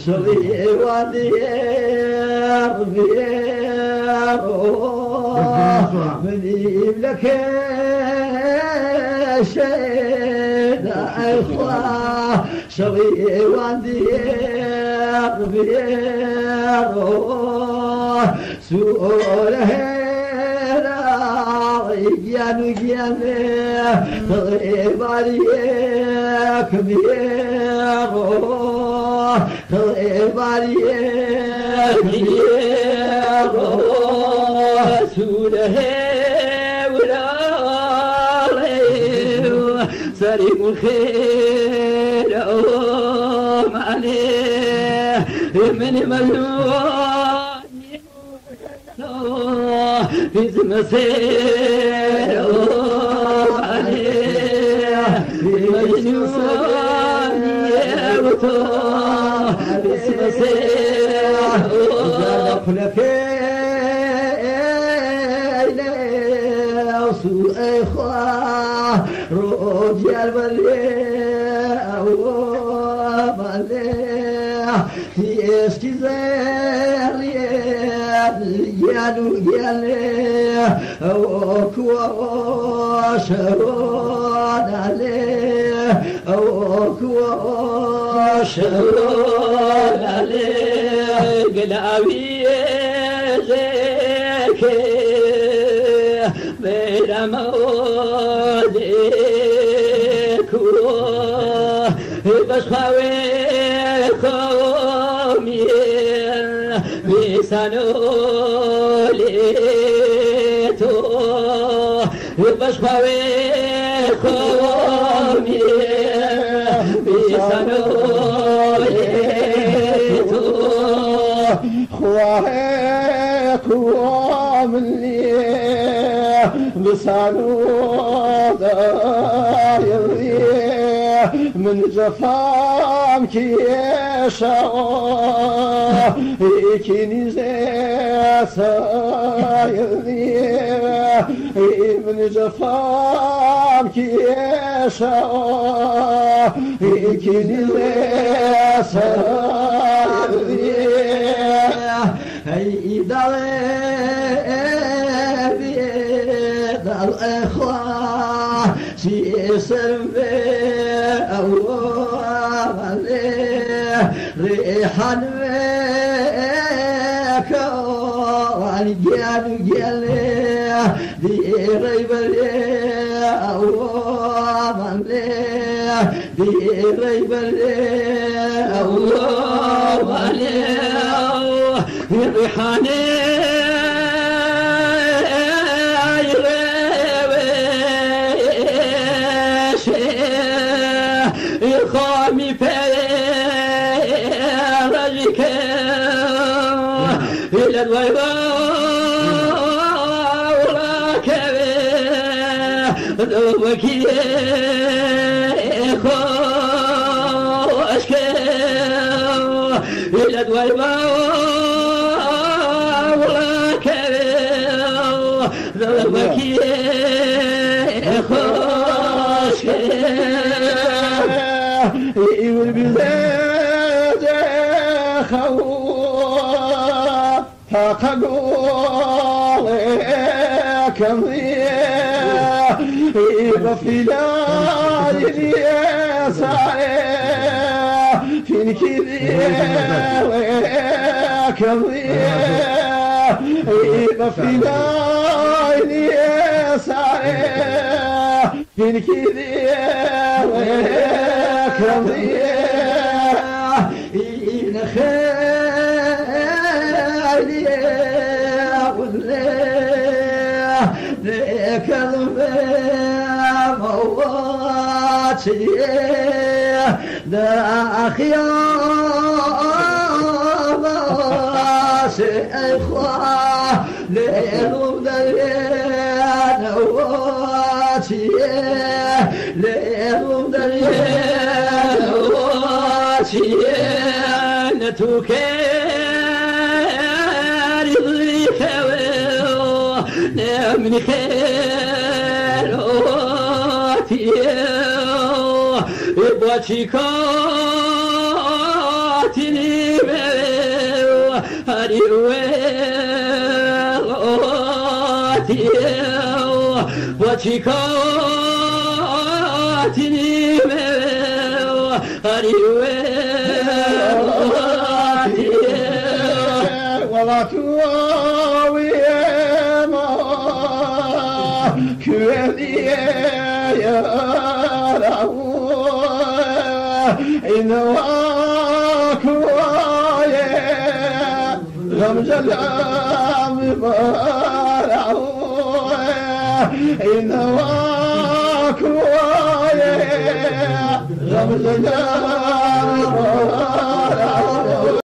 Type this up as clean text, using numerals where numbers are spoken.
شغي ودير منيب لك شيد إخوة شغي ودير سؤاله يانو يانو تغيب عليك ميرو تغيب عليك ميرو سوله ولا ريو سريم الخير عليه من ملون في مسير عليه مجنون يبطو في مسير لك إليه سوء إخوة رجع البلية ومليه يشكي زير يانو يالي أوكوا شرون عليه أوكوا شرون عليه قلبي زيكي بلا موديكو بس خويكم بسنوليتو بشخويكم بسنوليتو خواهيكم اللي بسنوليتو من جفام كيشا إكيني زيسايدي من جفام كيشا إكيني زيسايدي هاي دالي دال إخوة سيسر ريحان كوان جانو جالي دي غيب لي أوام لي دي غيب لي أوام لي ريحاني يخامي فرجك إلى الويباء وراكبه ذوبك خوشك إلى الويباء وراكبه ذوبك خوشك يقول بزاد خواه فقالك مضيه يبفي لالي سعيه فين كذيك مضيه يبفي لالي سعيه فين كذيك مضيه إن خيري وذليه ذيك المواتي ذا أخيار إخوة ليلو دليل نواتي ليلو دليل نواتي نتوكل ضيك من خير واتي بواتيكو هريواتي وشكاتني هريواتي ولا تواوي ما كذي يا إن واكواي غمز الأم بارعو إن واكواي غمز الأم بارعو